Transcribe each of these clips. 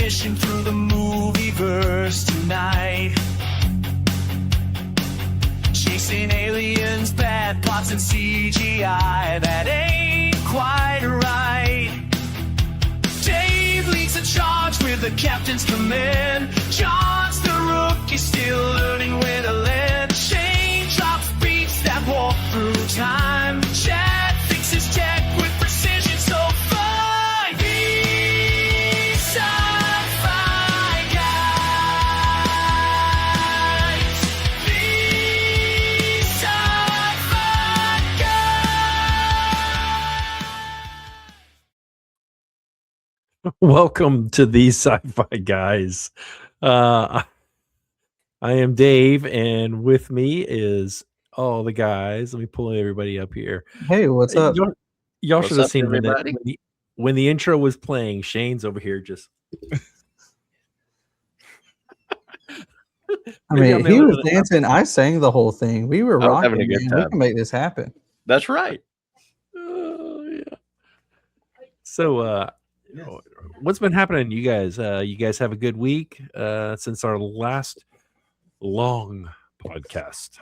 mission through the movieverse tonight. Chasing aliens, bad plots, and CGI that ain't quite right. Dave leads the charge with the captain's command. John's the rookie, still learning where to land. Shane drops beats that walk through time. Chad fixes tech with precision so fine. The Sci-Fi Guys. The Sci-Fi Guys. Welcome to these Sci-Fi Guys. I am Dave, and with me is all the guys. Let me pull everybody up here. Hey, what's up? Y'all should have seen everybody? when the intro was playing. Shane's over here just. I mean, he was dancing. I sang the whole thing. We were I was rocking. having a good Man. time. We can make this happen. That's right. Oh yeah. So, what's been happening, you guys? You guys have a good week since our last long podcast.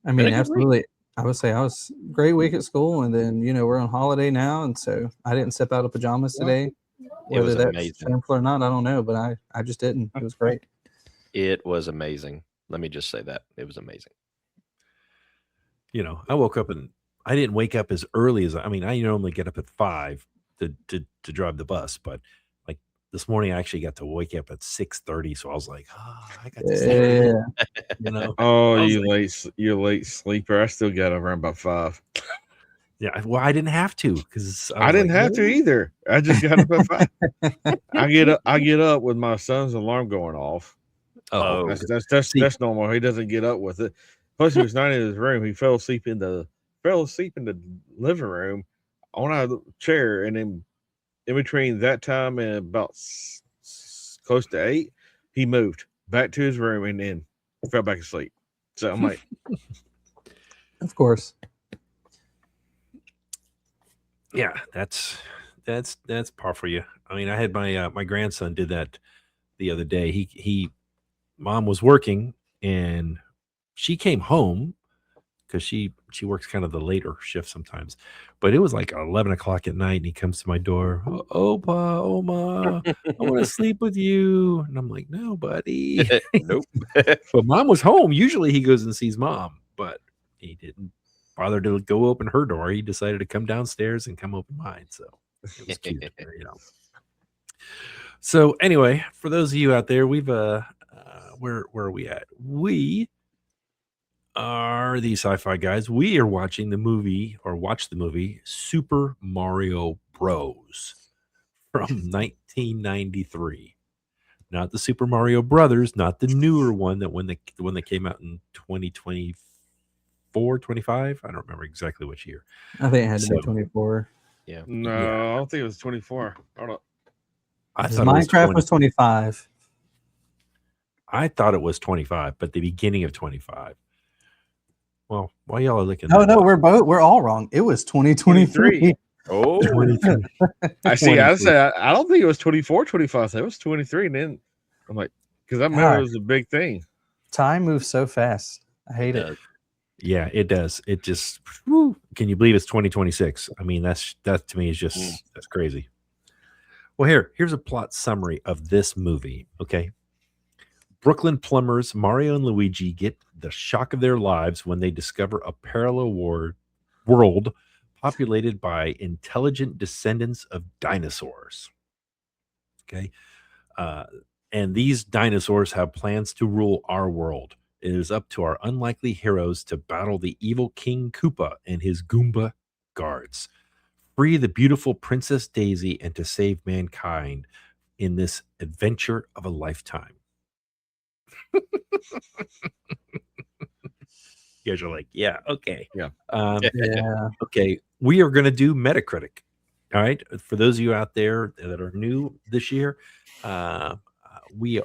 I mean, absolutely. I would say I was great week at school, and then we're on holiday now, and so I didn't step out of pajamas today. It was Whether that's amazing. sinful or not, I don't know, but I just didn't. It was great. It was amazing. Let me just say that. It was amazing. I woke up and I didn't wake up as early as I normally get up at 5 to drive the bus, but like this morning I actually got to wake up at 6:30, so I was like, I got to stay. Oh, you late sleeper. I still got around about 5. Yeah, well, I didn't have to because I didn't have to either. I just got up at 5. I get up with my son's alarm going off. Oh, That's normal. He doesn't get up with it. Plus, he was not in his room. He fell asleep in the living room on a chair, and then in between that time and about close to 8, he moved back to his room and then fell back asleep. So I'm like, Of course. yeah, that's par for you. I mean, I had my grandson did that the other day. Mom was working and she came home because she works kind of the later shift sometimes, but it was like 11 o'clock at night and he comes to my door. Opa, Oma, I want to sleep with you. And I'm like, no, buddy. Nope. But mom was home. Usually he goes and sees mom, but he didn't bother to go open her door. He decided to come downstairs and come open mine. So it was cute. So anyway, for those of you out there, we've where are we at? We are the Sci-Fi Guys. We are watching the movie Super Mario Bros. From 1993. Not the Super Mario Brothers, not the newer one, the one that came out in 2024, 25. I don't remember exactly which year. I think it had to be 24. Yeah. no, I don't think it was 24. Hold up. I thought Minecraft was 25. I thought it was 25, but the beginning of 25. Well, why y'all are looking? No, we're all wrong. It was 2023. Oh, 23. I see. I said I don't think it was 24, 25. I said it was 23, and then I'm like, because I remember it was a big thing. Time moves so fast. I hate it. Yeah, it does. It just, whew, can you believe it's 2026? I mean, that to me is just that's crazy. Well, here's a plot summary of this movie. Okay. Brooklyn plumbers Mario and Luigi get the shock of their lives when they discover a parallel world populated by intelligent descendants of dinosaurs. Okay. And these dinosaurs have plans to rule our world. It is up to our unlikely heroes to battle the evil King Koopa and his Goomba guards, free the beautiful Princess Daisy, and to save mankind in this adventure of a lifetime. You guys are like, yeah, okay. Yeah. Yeah. Okay. We are going to do Metacritic. All right. For those of you out there that are new this year, we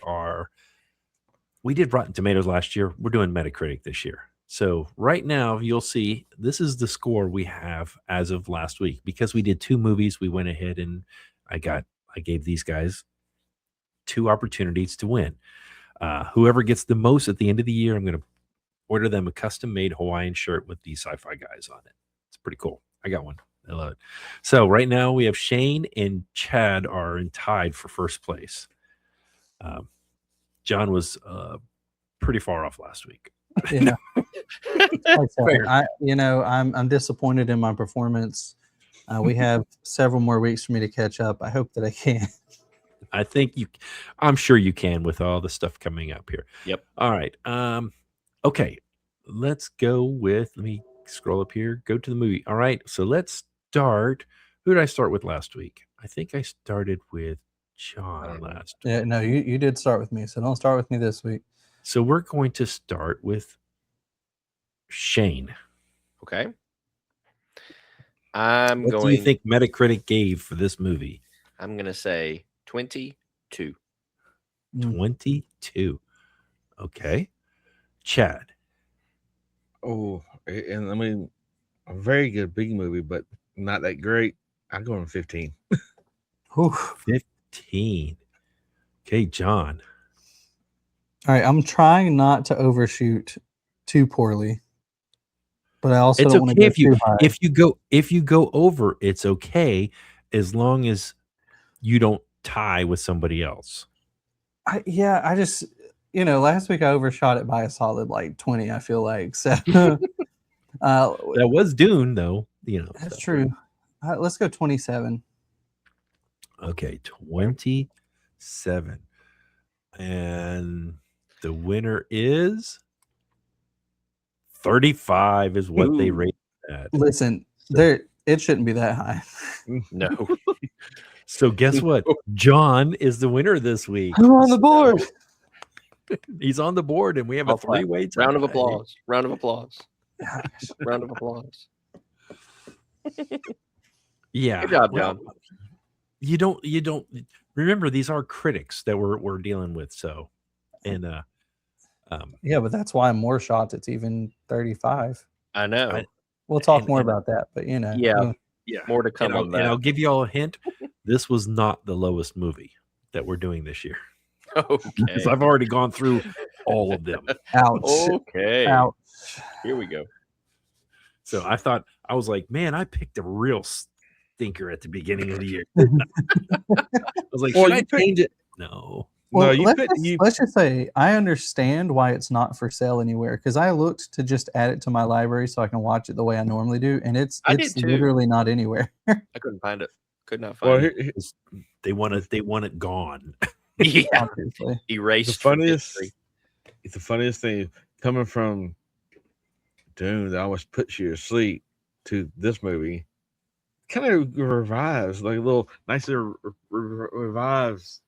did Rotten Tomatoes last year. We're doing Metacritic this year. So right now, you'll see this is the score we have as of last week. Because we did 2 movies, we went ahead and I got I gave these guys 2 opportunities to win. Whoever gets the most at the end of the year, I'm going to order them a custom-made Hawaiian shirt with the Sci-Fi Guys on it. It's pretty cool. I got one. I love it. So right now we have Shane and Chad are tied for first place. John was pretty far off last week. Yeah. I'm disappointed in my performance. We have several more weeks for me to catch up. I hope that I can. I'm sure you can with all the stuff coming up here. Yep. All right. Okay. Let's go with, let me scroll up here. Go to the movie. All right. So let's start. Who did I start with last week? I think I started with John last week. Yeah, no, you did start with me, so don't start with me this week. So we're going to start with Shane. Okay. What do you think Metacritic gave for this movie? I'm going to say 22. 22. Okay. Chad. Oh, and I mean, a very good big movie, but not that great. I'm going 15. Whew. 15. Okay, John. All right, I'm trying not to overshoot too poorly, but I also It's don't want to okay go too high. if you go over, it's okay as long as you don't tie with somebody else. I just last week I overshot it by a solid like 20. I feel like so. That was Dune, though. That's true. Let's go 27. Okay, 27, and the winner is 35. Is what they rated that. Listen, it shouldn't be that high. No. So guess what? John is the winner this week. I'm on the board. He's on the board, and we have a 3-way tie. Round of applause. Round of applause. Gosh. Round of applause. Yeah. Good job, well, John. You don't remember, these are critics that we're dealing with. So, and Yeah, but that's why more shots. It's even 35. I know. We'll talk and- more and- about that, but Yeah. yeah, More to come on that. and I'll give you all a hint. This was not the lowest movie that we're doing this year, Okay. because I've already gone through all of them. ouch. Okay. Ouch. Here we go. So I was like, man, I picked a real stinker at the beginning of the year. I was like, Well, should I you picked- change it? No. Well, No, you let's just say I understand why it's not for sale anywhere, because I looked to just add it to my library so I can watch it the way I normally do, and it's I did too. literally not anywhere. I couldn't find it. Could not well, find it. They want it gone. Yeah. Obviously. Erased. the from funniest, history. it's the funniest thing coming from Dune that almost puts you to sleep to this movie. Kind of revives, like a little nicer revives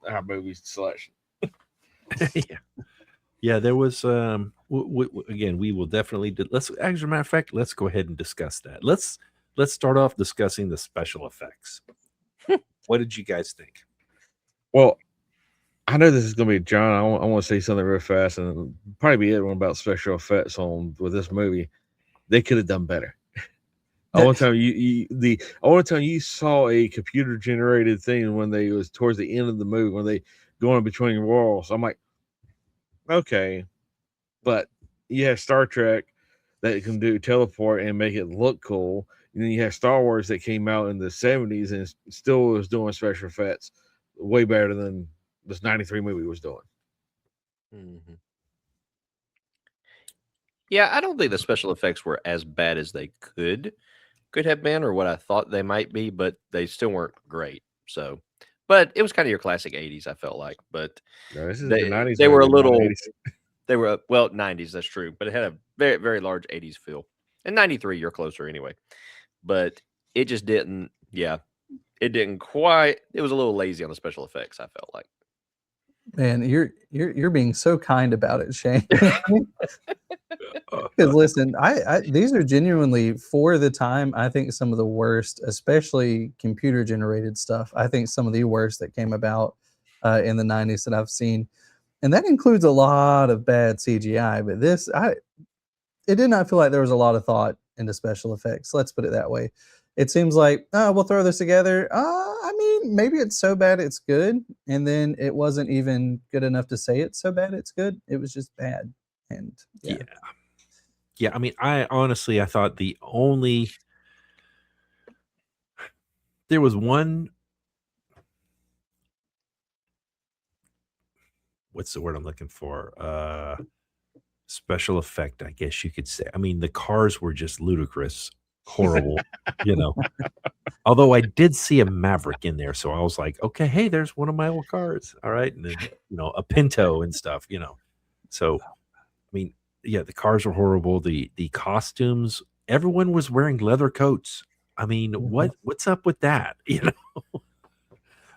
our movie selection. Yeah, there was again, we will definitely let's, as a matter of fact, let's go ahead and discuss that. Let's start off discussing the special effects. What did you guys think? Well, I know this is going to be John. I want to say something real fast, and it'll probably be everyone about special effects with this movie. They could have done better. I want to tell you saw a computer generated thing when they was towards the end of the movie when they going between worlds. I'm like, okay, but you have Star Trek that can do teleport and make it look cool, and then you have Star Wars that came out in the 70s and still was doing special effects way better than this 93 movie was doing. Mm-hmm. Yeah, I don't think the special effects were as bad as they could have been, or what I thought they might be, but they still weren't great. So, but it was kind of your classic 80s, I felt like. But No, this is they, the 90s. they were a movie, not little, 80s. they were, well, 90s, that's true. But it had a very, very large 80s feel. And 93, you're closer anyway. But it just didn't, it didn't quite, it was a little lazy on the special effects, I felt like. Man, you're being so kind about it, Shane. Because listen, I these are genuinely, for the time, I think some of the worst, especially computer generated stuff. I think some of the worst that came about in the 90s that I've seen, and that includes a lot of bad CGI. But it did not feel like there was a lot of thought into special effects. Let's put it that way. it seems like, oh, we'll throw this together. I mean, maybe it's so bad it's good, and then it wasn't even good enough to say it's so bad it's good. It was just bad, and yeah. Yeah, I mean, I honestly, I thought there was one, what's the word I'm looking for? Special effect, I guess you could say. I mean, the cars were just ludicrous, horrible, you know. Although I did see a Maverick in there, so I was like, okay, hey, there's one of my old cars. All right. And then, a Pinto and stuff, So, I mean, yeah, the cars were horrible. The costumes, everyone was wearing leather coats. I mean, what's up with that?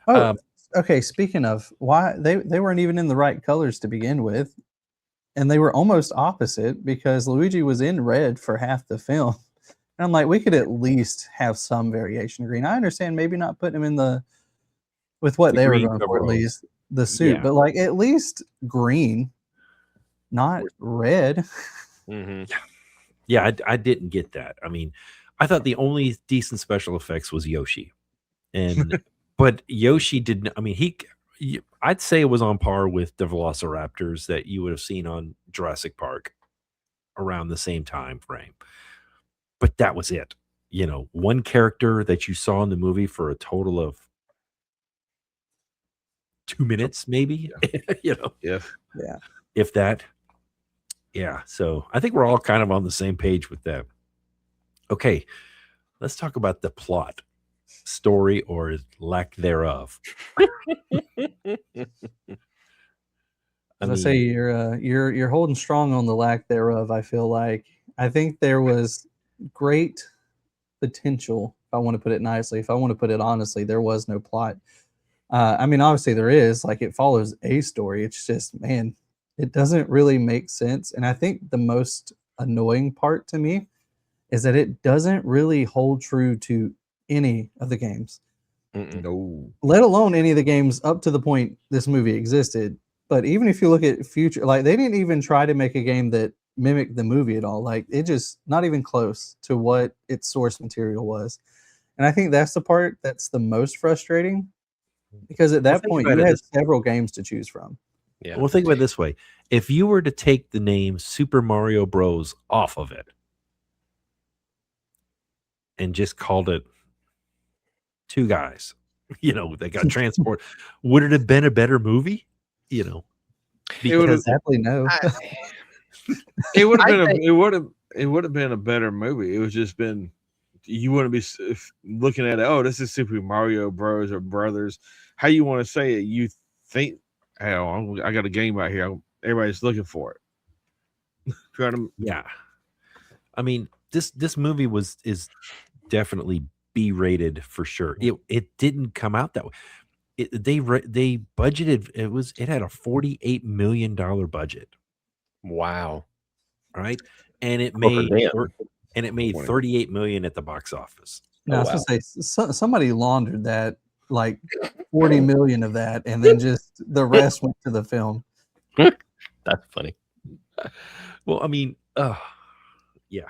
Oh, okay. Speaking of, why they weren't even in the right colors to begin with, and they were almost opposite because Luigi was in red for half the film. And I'm like, we could at least have some variation of green. I understand maybe not putting him in with what The they were green going for, at coveralls. least the suit, Yeah. but like at least green, not red. Yeah, I didn't get that. I mean, I thought the only decent special effects was Yoshi, and but Yoshi didn't. I mean, I'd say it was on par with the Velociraptors that you would have seen on Jurassic Park around the same time frame. But that was it. One character that you saw in the movie for a total of 2 minutes, maybe. Yeah. If that. Yeah, so I think we're all kind of on the same page with that. Okay, let's talk about the plot, story, or lack thereof. As I say, you're holding strong on the lack thereof. I feel like I think there was great potential. If I want to put it nicely, if I want to put it honestly, there was no plot. I mean, obviously there is. Like it follows a story. It's just, man, it doesn't really make sense. And I think the most annoying part to me is that it doesn't really hold true to any of the games. No. Let alone any of the games up to the point this movie existed. But even if you look at future, like they didn't even try to make a game that mimicked the movie at all. Like it just not even close to what its source material was. And I think that's the part that's the most frustrating because at that point you had several games to choose from. Yeah. Well, think about it this way. If you were to take the name Super Mario Bros. Off of it and just called it Two Guys, they got transport, would it have been a better movie? Because Exactly no. It would have been it would have been a better movie. It was just been you wouldn't be looking at it. Oh, this is Super Mario Bros. Or Brothers. How you want to say it? You think, hell, I got a game right here. Everybody's looking for it. Yeah, I mean this movie is definitely B-rated for sure. It didn't come out that way. They budgeted it had a $48 million budget. Wow. Right, and it Well, for made them. 38 million at the box office. No, I was gonna say somebody laundered that, like 40 million of that, and then just the rest went to the film. That's funny. Well, I mean, yeah.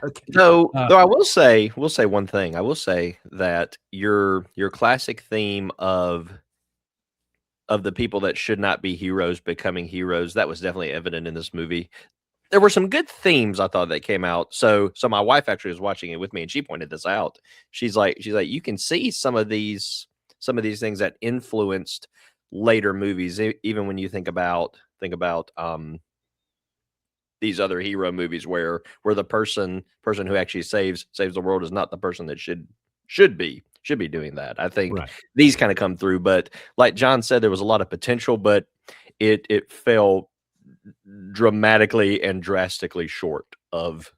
Okay. Though I will say one thing. I will say that your classic theme of the people that should not be heroes becoming heroes, that was definitely evident in this movie. There were some good themes I thought that came out. So my wife actually was watching it with me and she pointed this out. She's like, you can see some of these things that influenced later movies, even when you think about these other hero movies where the person who actually saves the world is not the person that should be doing that. I think these kind of come through, but like John said, there was a lot of potential, but it fell dramatically and drastically short of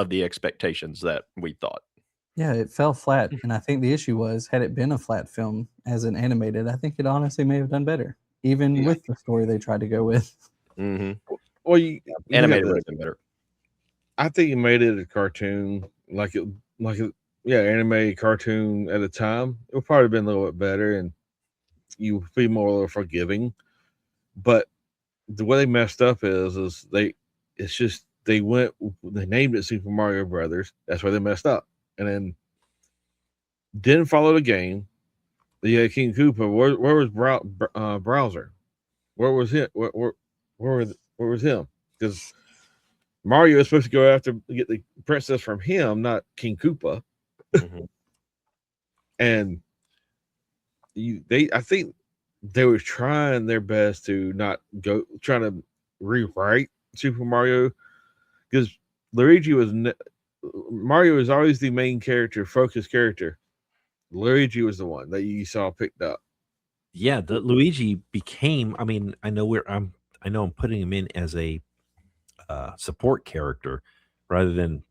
the expectations that we thought. Yeah, it fell flat, and I think the issue was, had it been a flat film as an animated, I think it honestly may have done better, even with the story they tried to go with. Mm-hmm. Well, you animated would have been better. I think you made it a cartoon, animated cartoon at a time. It would probably have been a little bit better, and you would be more forgiving. But the way they messed up is it's just they named it Super Mario Brothers. That's why they messed up. And then didn't follow the game. You had King Koopa. Where was Browser? Where was him? Where was him? Because Mario is supposed to go after get the princess from him, not King Koopa. Mm-hmm. And I think they were trying their best to not trying to rewrite Super Mario, because Mario was always the main character, focused character. Luigi was the one that you saw picked up. Yeah, the Luigi became. I mean, I know I'm putting him in as a support character rather than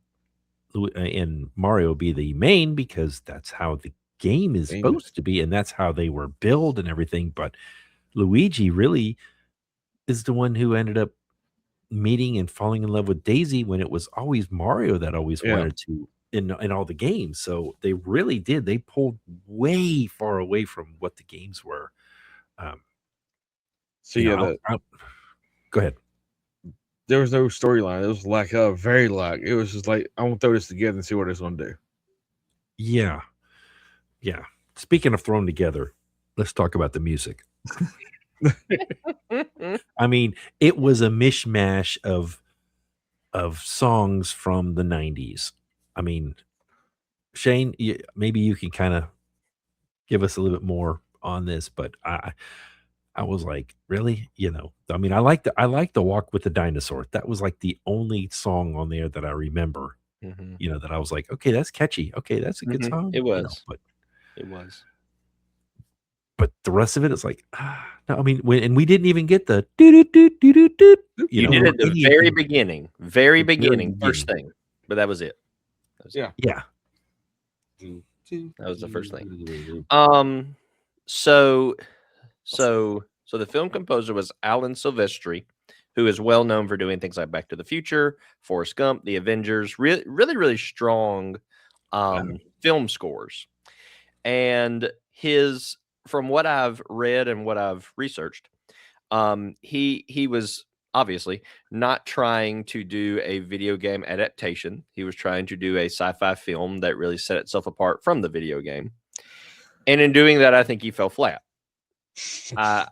in Mario be the main, because that's how the game is supposed to be, and that's how they were billed and everything. But Luigi really is the one who ended up meeting and falling in love with Daisy, when it was always Mario that always wanted to in all the games. So they really did. They pulled way far away from what the games were. Go ahead. There was no storyline. It was like it was just like, I want to throw this together and see what it's going to do. Yeah. Speaking of thrown together, let's talk about the music. I mean, it was a mishmash of songs from the 90s. I mean, Shane, maybe you can kind of give us a little bit more on this, but I was like, really? I mean, I like the Walk with the Dinosaur. That was like the only song on there that I remember. Mm-hmm. That I was like, okay, that's catchy. Okay, that's a good song. It was. It was. But the rest of it is like, no. I mean, we didn't even get the do. You did it at the very beginning, first thing. But that was it. Yeah. That was the first thing. So the film composer was Alan Silvestri, who is well known for doing things like Back to the Future, Forrest Gump, The Avengers, really strong film scores. And from what I've read and what I've researched, he was obviously not trying to do a video game adaptation. He was trying to do a sci-fi film that really set itself apart from the video game. And in doing that, I think he fell flat. I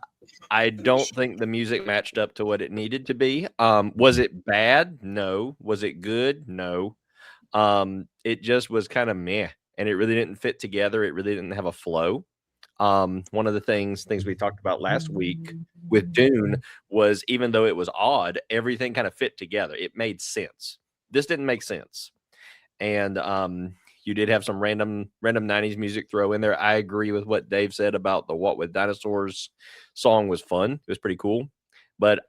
don't think the music matched up to what it needed to be. Was it bad? No. Was it good? No. It just was kind of meh, and it really didn't fit together. It really didn't have a flow. One of the things we talked about last week with Dune was, even though it was odd, everything kind of fit together. It made sense. This didn't make sense. And you did have some random 90s music throw in there. I agree with what Dave said about the What with Dinosaurs song was fun. It was pretty cool. But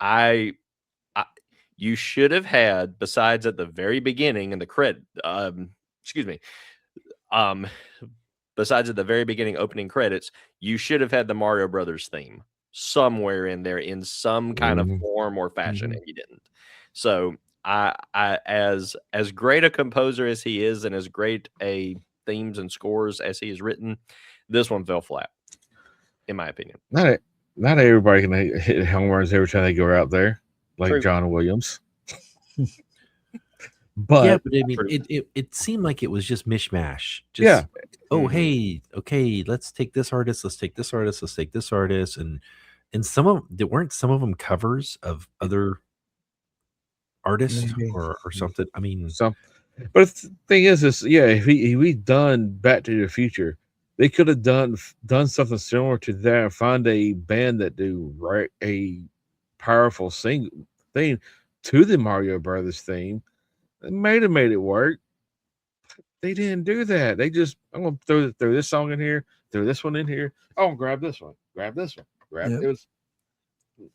you should have had, besides at the very beginning in the besides at the very beginning opening credits, you should have had the Mario Brothers theme somewhere in there in some kind of form or fashion, and you didn't. So I as great a composer as he is, and as great a themes and scores as he has written, this one fell flat, in my opinion. Not everybody can hit home runs every time they go out there, like True. John Williams. But yeah, but I mean, it seemed like it was just mishmash. Hey, okay, let's take this artist, let's take this artist, let's take this artist, and some of them covers of other artists or something. I mean, but the thing is, if we done Back to the Future, they could have done something similar to that. Find a band that do a powerful thing to the Mario Brothers theme. They might have made it work. They didn't do that. They just, I'm going to throw this song in here, throw this one in here. Oh, grab this one, grab this one, it was.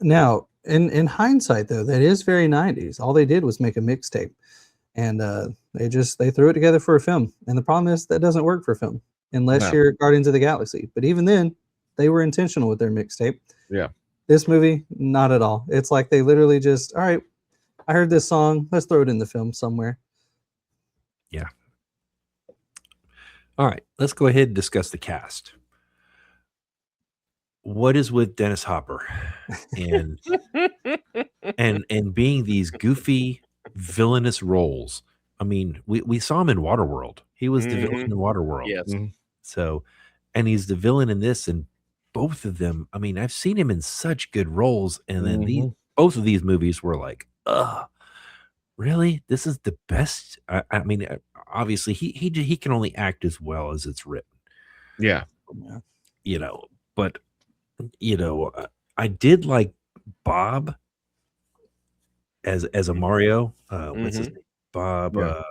Now, in hindsight, though, that is very 90s. All they did was make a mixtape, and they threw it together for a film. And the problem is that doesn't work for film unless you're Guardians of the Galaxy. But even then, they were intentional with their mixtape. Yeah. This movie, not at all. It's like they literally just, all right, I heard this song, let's throw it in the film somewhere. Yeah. All right, let's go ahead and discuss the cast. What is with Dennis Hopper and being these goofy villainous roles. I mean, we saw him in Waterworld. He was the villain in Waterworld. Yes. Mhm. So, and he's the villain in this, and both of them. I mean, I've seen him in such good roles, and then both of these movies were like, really? This is the best. I mean, obviously, he can only act as well as it's written. Yeah. You know, but I did like Bob as a Mario. What's his name? Bob Yeah.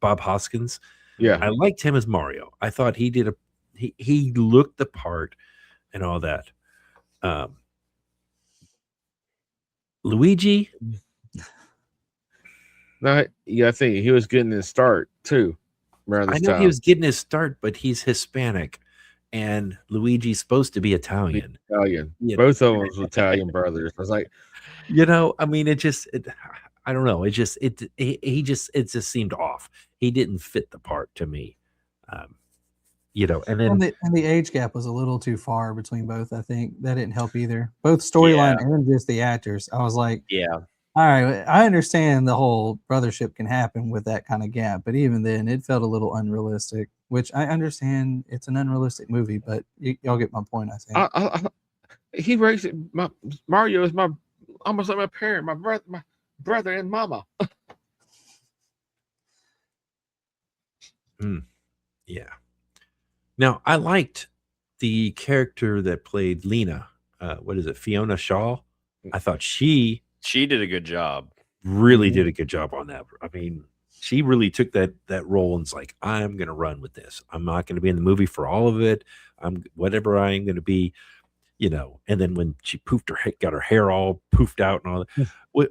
Bob Hoskins. Yeah. I liked him as Mario. I thought he did he looked the part and all that. Luigi, No, yeah, I think he was getting his start too. Around I this know time. he was getting his start, but he's Hispanic, and Luigi's supposed to be Italian. Italian. Yeah. Both of them was Italian brothers. I was like, I mean, I don't know. It just seemed off. He didn't fit the part to me. And then And the age gap was a little too far between both. I think that didn't help either. Both storyline and just the actors. I was like, Yeah. all right, I understand the whole brothership can happen with that kind of gap, but even then, it felt a little unrealistic. Which I understand it's an unrealistic movie, but y'all get my point. I think. He raised Mario is almost like my parent, my brother and mama. Yeah. Now, I liked the character that played Lena. What is it? Fiona Shaw. I thought she did a good job. really did a good job on that. I mean, she really took that role and was like, I'm going to run with this. I'm not going to be in the movie for all of it. I'm whatever I am going to be, And then when she got her hair all poofed out and all that,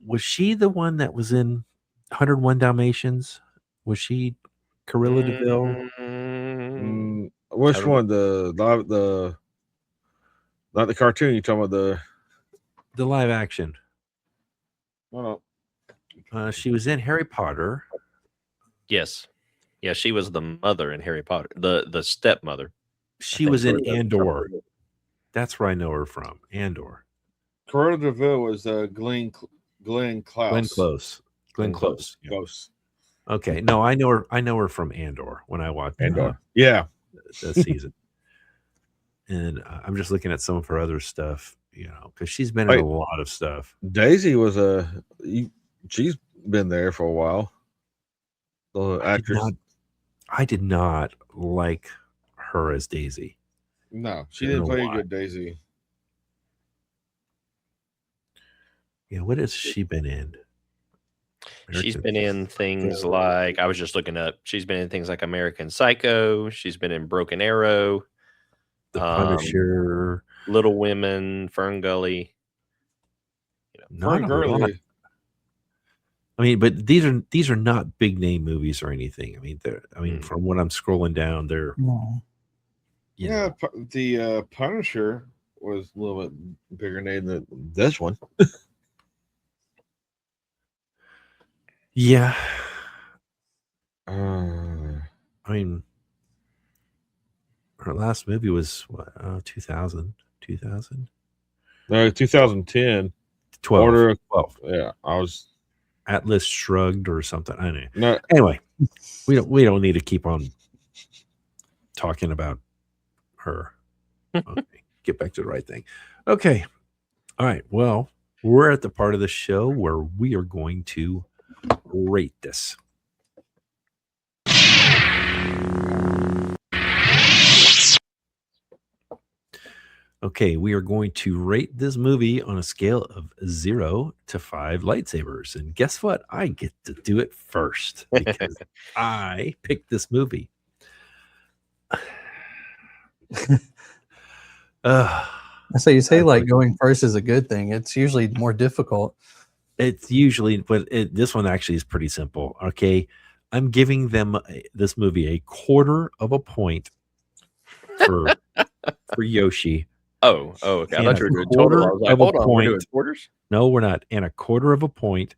was she the one that was in 101 Dalmatians? Was she Corilla DeVille? Which one? The not the cartoon. You talking about The live action. no. She was in Harry Potter. Yes. Yeah, she was the mother in Harry Potter, the stepmother. She was in Andor. That's where I know her from. Andor. Corona DeVille was Glenn Close. Glenn Close. Yeah. Close. Okay. No, I know her from Andor when I watched Andor. Yeah. the season. And I'm just looking at some of her other stuff, because she's been in a lot of stuff. Daisy was she's been there for a while. The actress. I did not like her as Daisy. No, she didn't play a good Daisy. Yeah, what has she been in? She's been in things like, I was just looking up, she's been in things like American Psycho. She's been in Broken Arrow, The Punisher, Little Women, Fern Gully. Not a lot. I mean, but these are not big name movies or anything. I mean, from what I'm scrolling down, they're the Punisher was a little bit bigger name than this one. Yeah. I mean, her last movie was what, 2000? No, 2010. 12. Order of 12. Yeah, I was Atlas Shrugged or something. I don't know. no. Anyway, we don't need to keep on talking about her. Okay, get back to the right thing. Okay. All right. Well, we're at the part of the show where we are going to rate this. Okay, we are going to rate this movie on a scale of 0 to 5 lightsabers. And guess what? I get to do it first because I picked this movie. So you say like going first is a good thing. It's usually more difficult. It's usually, but this one actually is pretty simple. Okay, I'm giving this movie a 1/4 of a point for Yoshi. Oh, okay. I And thought you a were doing total. I was like, 1/4 hold of a on, we're doing point. quarters? No, we're not. And a 1/4 of a point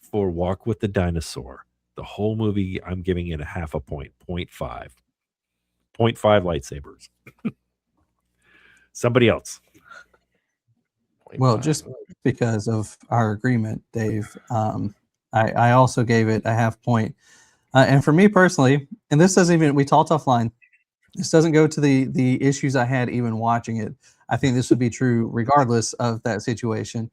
for Walk with the Dinosaur. The whole movie, I'm giving it a 1/2 point, 0.5. 0.5 lightsabers. Somebody else. Well, just because of our agreement, Dave, I I also gave it a half point. And for me personally, and this doesn't even, we talked offline, this doesn't go to the issues I had even watching it. I think this would be true regardless of that situation.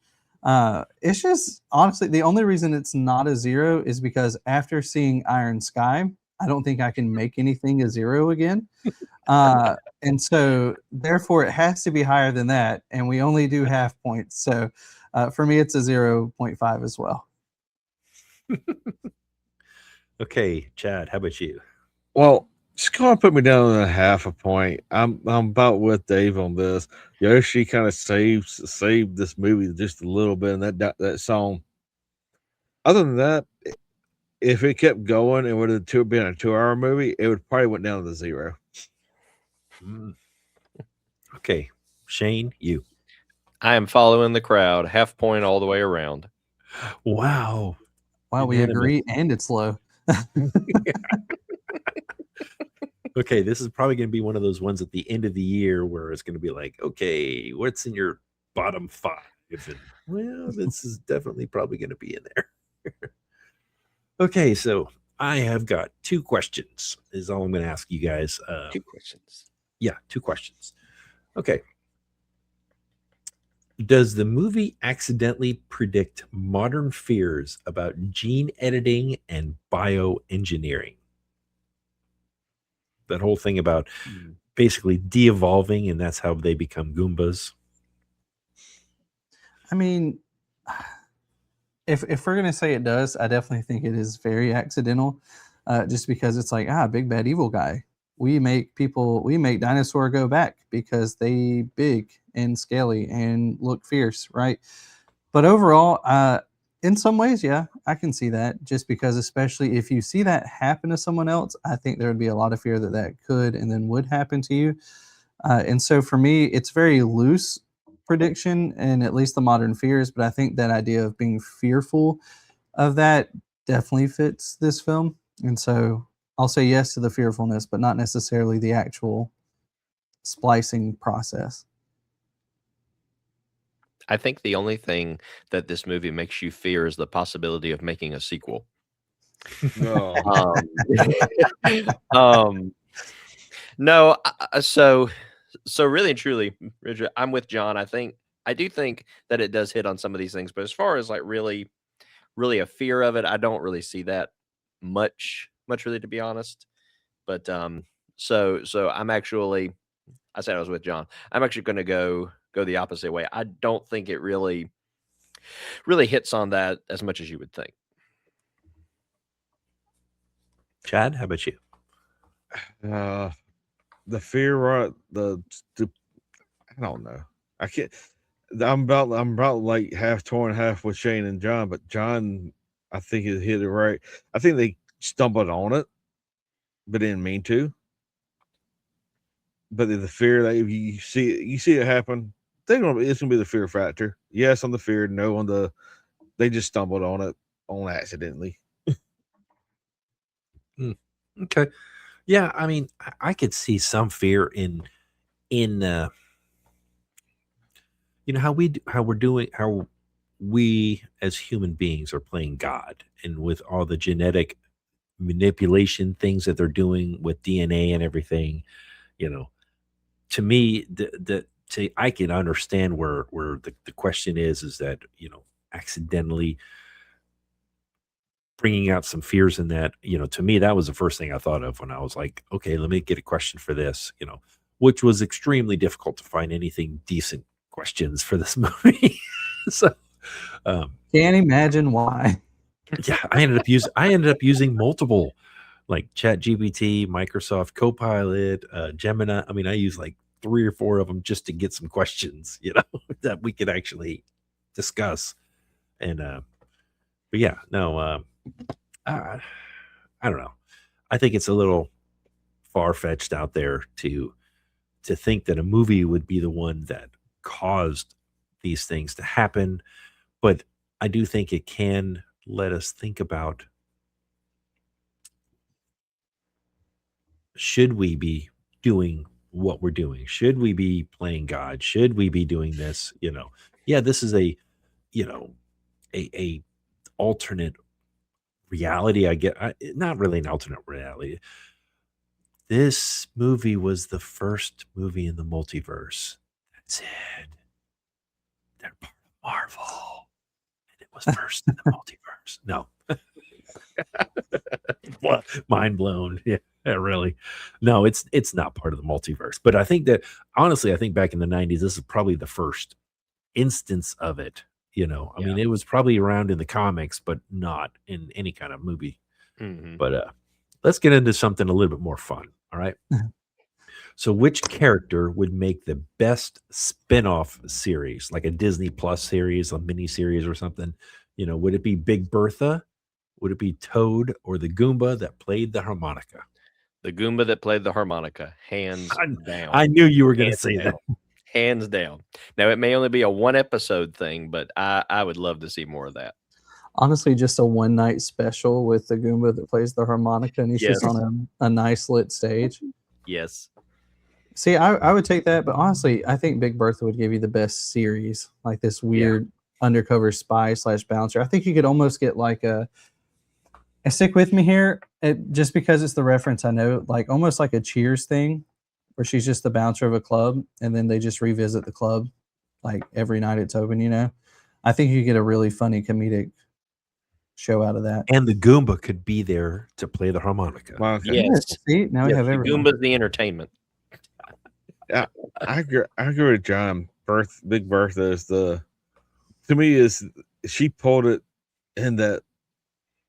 It's just honestly the only reason it's not a 0 is because after seeing Iron Sky, I don't think I can make anything a 0 again. And so therefore it has to be higher than that. And we only do half points. So for me, it's a 0.5 as well. Okay, Chad, how about you? Well, just kind of put me down on a half a point. I'm about with Dave on this. Yoshi kind of saved this movie just a little bit, and that song. Other than that, if it kept going and would have been a 2-hour movie, it would probably went down to the 0. Okay, Shane, you. I am following the crowd, half point all the way around. Wow. Wow, we Unanimous. agree, and it's low. Okay, this is probably going to be one of those ones at the end of the year where it's going to be like, okay, what's in your bottom 5? And, well, this is definitely probably going to be in there. Okay, so I have got 2 questions is all I'm going to ask you guys. 2 questions. Yeah, 2 questions. Okay. Does the movie accidentally predict modern fears about gene editing and bioengineering? That whole thing about basically de-evolving, and that's how they become Goombas. I mean, if we're gonna say it does, I definitely think it is very accidental, just because it's like big bad evil guy. We make dinosaur go back because they big and scaly and look fierce, right? But overall, in some ways, yeah, I can see that. Just because, especially if you see that happen to someone else, I think there would be a lot of fear that that could and then would happen to you. And so for me, it's very loose prediction and at least the modern fears, but I think that idea of being fearful of that definitely fits this film. And so I'll say yes to the fearfulness, but not necessarily the actual splicing process. I think the only thing that this movie makes you fear is the possibility of making a sequel. No. No, so really and truly, Richard, I'm with John. I do think that it does hit on some of these things, but as far as like really a fear of it, I don't really see that much really, to be honest. But so I'm actually, I said I was with John. I'm actually going to go the opposite way. I don't think it really hits on that as much as you would think. Chad, how about you? The fear, right? I don't know. I can't. I'm about like half torn, half with Shane and John, but John, I think it hit it right. I think they stumbled on it, but didn't mean to. But the fear that if you see it happen, it's gonna be the fear factor. Yes, on the fear, no on the. They just stumbled on it accidentally. Okay. Yeah, I mean, I could see some fear in how we as human beings are playing God, and with all the genetic manipulation things that they're doing with DNA and everything, to me, I can understand where the question is that, accidentally bringing out some fears in that, to me, that was the first thing I thought of when I was like, okay, let me get a question for this, which was extremely difficult to find anything decent questions for this movie. So, can't imagine why. Yeah, I ended up using multiple, like ChatGPT, Microsoft Copilot, Gemini. I mean, I use like 3 or 4 of them just to get some questions, that we could actually discuss. And but yeah, no, I don't know. I think it's a little far-fetched out there to think that a movie would be the one that caused these things to happen. But I do think it can let us think about, should we be doing what we're doing? Should we be playing God? Should we be doing this? Yeah, this is a alternate reality. Not really an alternate reality. This movie was the first movie in the multiverse. That's it. They're part of Marvel. And it was first in the multiverse. No. Mind blown. Yeah, really. No, it's not part of the multiverse. But I think that, honestly, I think back in the 90s, this is probably the first instance of it. I mean, it was probably around in the comics, but not in any kind of movie. Mhm. But let's get into something a little bit more fun. All right. So which character would make the best spin-off series, like a Disney Plus series, a mini series or something? Would it be Big Bertha? Would it be Toad, or the Goomba that played the harmonica? The Goomba that played the harmonica, hands down. I knew you were going to Hands say that. down. Hands down. Now, it may only be a one episode thing, but I would love to see more of that. Honestly, just a one night special with the Goomba that plays the harmonica, and he's just Yes. on a nice lit stage. Yes. See, I would take that, but honestly, I think Big Bertha would give you the best series, like this weird undercover spy / bouncer. I think you could almost get like and stick with me here, just because it's the reference I know, like almost like a Cheers thing, where she's just the bouncer of a club, and then they just revisit the club like every night it's open. I think you get a really funny comedic show out of that. And the Goomba could be there to play the harmonica. Monica. Yes. See, now we Yes, have the everyone. Goomba's the entertainment. I agree with John. Big Bertha is to me she pulled it in that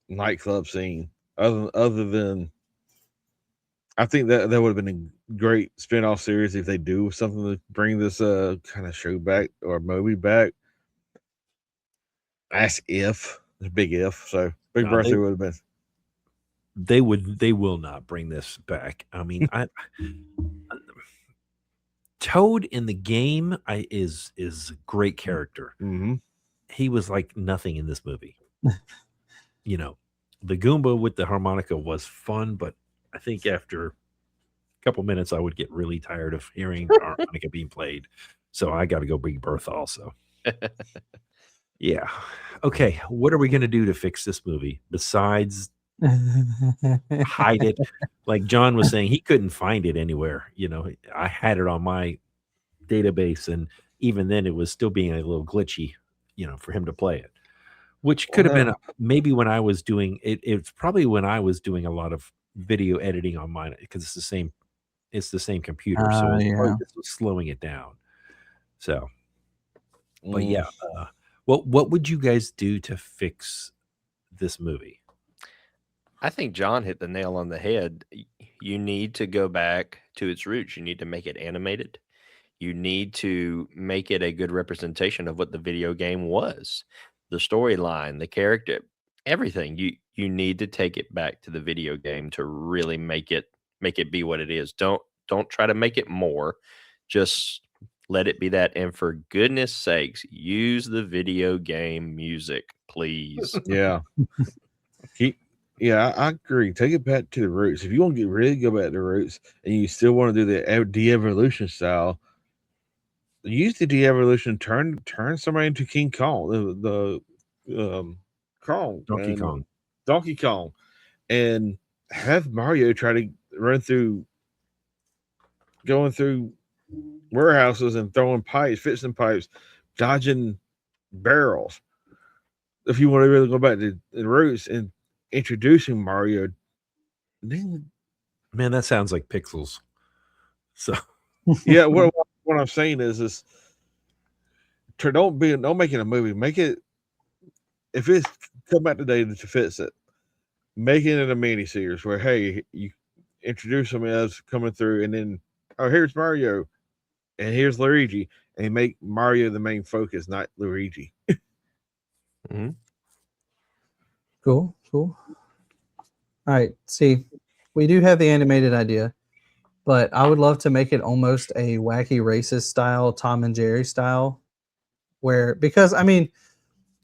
nightclub scene. Other than, I think that would have been a great spin-off series if they do something to bring this kind of show back or movie back. That's if. There's a big if. So Big Bertha would have been. They will not bring this back. I mean, Toad in the game is a great character. Mm-hmm. He was like nothing in this movie. The Goomba with the harmonica was fun, but I think after a couple minutes, I would get really tired of hearing the harmonica being played. So I got to go Big Bertha also. Yeah. Okay. What are we going to do to fix this movie besides hide it? Like John was saying, he couldn't find it anywhere. I had it on my database, and even then it was still being a little glitchy, for him to play it, which could have been maybe when I was doing it. It's probably when I was doing a lot of video editing on mine, because it's the same computer. So it's probably just slowing it down. So, but yeah, what would you guys do to fix this movie? I think John hit the nail on the head. You need to go back to its roots. You need to make it animated. You need to make it a good representation of what the video game was. The storyline, the character, everything. You need to take it back to the video game to really make it be what it is. Don't try to make it more. Just let it be that. And for goodness sakes, use the video game music, please. Yeah. Yeah, I agree. Take it back to the roots. If you want to really go back to the roots and you still want to do the de-evolution style, use the de-evolution, turn somebody into King Kong, Donkey Kong, and have Mario try to going through warehouses and throwing pipes, fixing pipes, dodging barrels. If you want to really go back to the roots and introducing Mario, Man, that sounds like Pixels. So yeah, what I'm saying is don't make it a movie. Make it, if it's come back today to fix it, make it in a mini series where, hey, you introduce them as coming through, and then here's Mario and here's Luigi, and make Mario the main focus, not Luigi. Mm-hmm. Cool. All right. See, we do have the animated idea, but I would love to make it almost a wacky racist style, Tom and Jerry style, because I mean,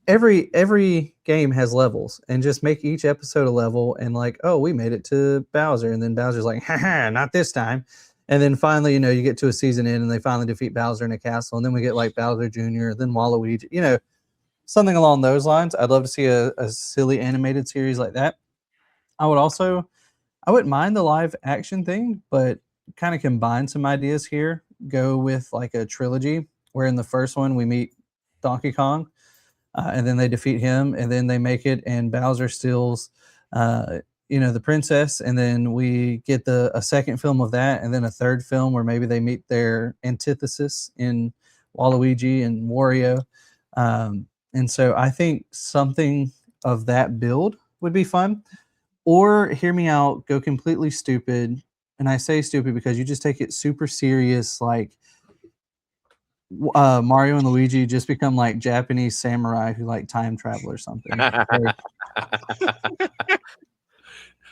every game has levels, and just make each episode a level, and like, oh, we made it to Bowser, and then Bowser's like, haha, not this time. And then finally, you get to a season end, and they finally defeat Bowser in a castle, and then we get like Bowser Jr., then Waluigi, something along those lines. I'd love to see a silly animated series like that. I wouldn't mind the live action thing, but kind of combine some ideas here. Go with like a trilogy where in the first one we meet Donkey Kong, and then they defeat him, and then they make it, and Bowser steals, the princess, and then we get a second film of that, and then a third film where maybe they meet their antithesis in Waluigi and Wario. And so I think something of that build would be fun. Or hear me out, go completely stupid. And I say stupid because you just take it super serious, like Mario and Luigi just become like Japanese samurai who like time travel or something.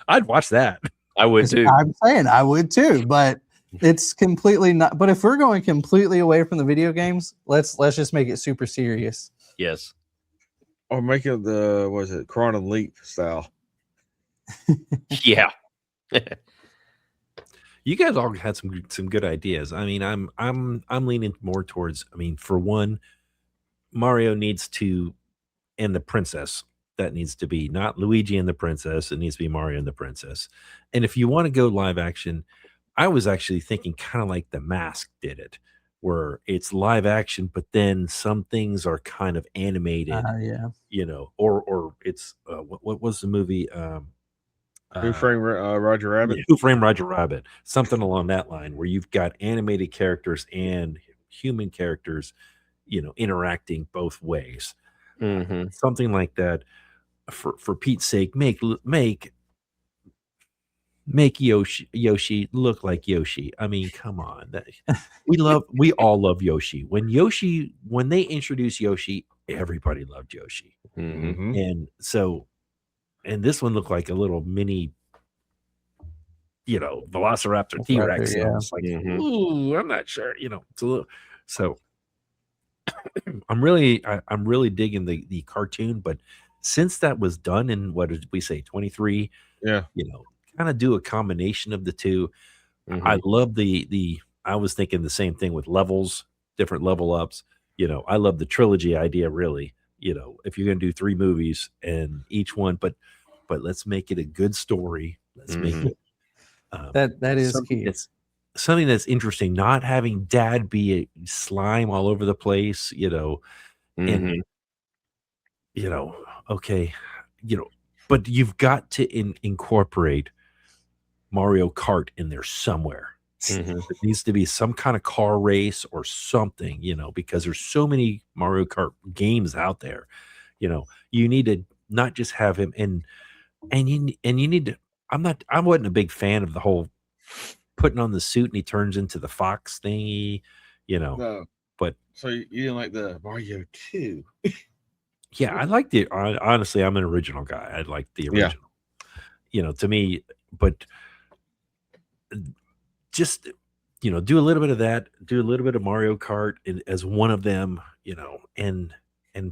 I'd watch that. I would too. I'm saying I would too, but it's completely not. But if we're going completely away from the video games, let's just make it super serious. Yes. Or make it the Quantum Leap style. Yeah. You guys all had some good ideas. I mean, I'm leaning more towards. I mean, for one, Mario needs to, and the princess. That needs to be not Luigi and the princess. It needs to be Mario and the princess. And if you want to go live action, I was actually thinking kind of like The Mask did it, where it's live action, but then some things are kind of animated. Yeah. Or it's what was the movie? Who Framed Roger Rabbit? Who Framed Roger Rabbit? Something along that line, where you've got animated characters and human characters, interacting both ways. Mm-hmm. Something like that. For Pete's sake, make Yoshi look like Yoshi. I mean, come on. We all love Yoshi. When they introduced Yoshi, everybody loved Yoshi. Mm-hmm. And this one looked like a little mini, Velociraptor T-Rex. Yeah. It's like, ooh, I'm not sure. It's a little. So I'm really digging the cartoon, but since that was done in, what did we say, 23? Yeah. Kind of do a combination of the two. Mm-hmm. I love I was thinking the same thing with levels, different level ups. I love the trilogy idea, really. If you're going to do 3 movies and each one, but let's make it a good story. Let's make it that is key. It's something that's interesting. Not having Dad be a slime all over the place, and okay, but you've got to incorporate Mario Kart in there somewhere. Mm-hmm. It needs to be some kind of car race or something, because there's so many Mario Kart games out there. You need to not just have him and you need to. I wasn't a big fan of the whole putting on the suit and he turns into the fox thingy, No. But So you didn't like the Mario 2? yeah, I like honestly, I'm an original guy. I like the original. To me, but just do a little bit of that, do a little bit of Mario Kart as one of them, and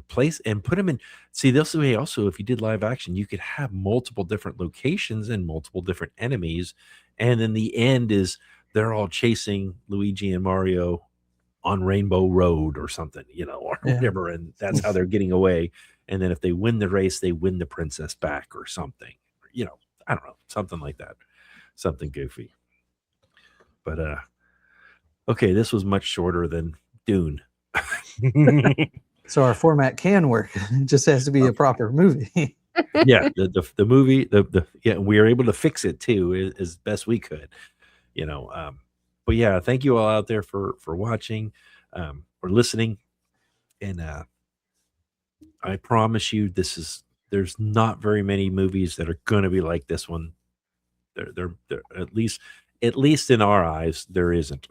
place and put them in. See, this way also, if you did live action, you could have multiple different locations and multiple different enemies, and then the end is they're all chasing Luigi and Mario on Rainbow Road or something, or whatever, and that's how they're getting away. And then if they win the race, they win the princess back or something. I don't know, something like that, something goofy. But okay, this was much shorter than Dune. So our format can work. It just has to be a proper movie. Yeah, the movie, we were able to fix it too as best we could, but yeah, thank you all out there for watching, or listening, and I promise you, there's not very many movies that are going to be like this one. They're at least in our eyes, there isn't.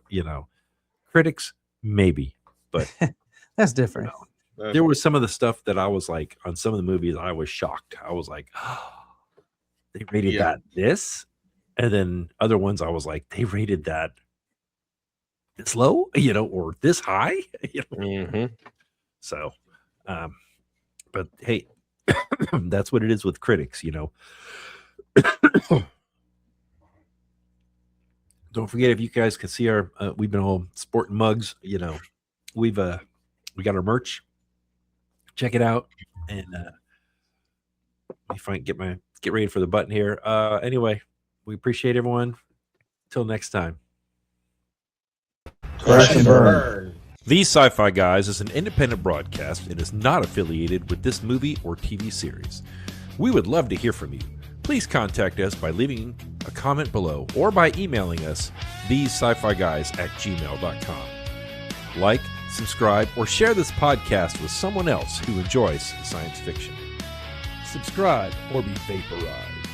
Critics maybe, but That's different. there was some of the stuff that I was like, on some of the movies, I was shocked. I was like, oh, they rated that this, and then other ones I was like, they rated that this low, or this high, Mm-hmm. So, but hey, that's what it is with critics, Don't forget, if you guys can see our, we've been all sporting mugs, we got our merch. check it out. And let me get ready for the button here. Anyway, we appreciate everyone. Till next time. Crash and burn. These Sci-Fi Guys is an independent broadcast and is not affiliated with this movie or TV series. We would love to hear from you. Please contact us by leaving a comment below or by emailing us thesciFiGuys@gmail.com. Like, subscribe, or share this podcast with someone else who enjoys science fiction. Subscribe or be vaporized.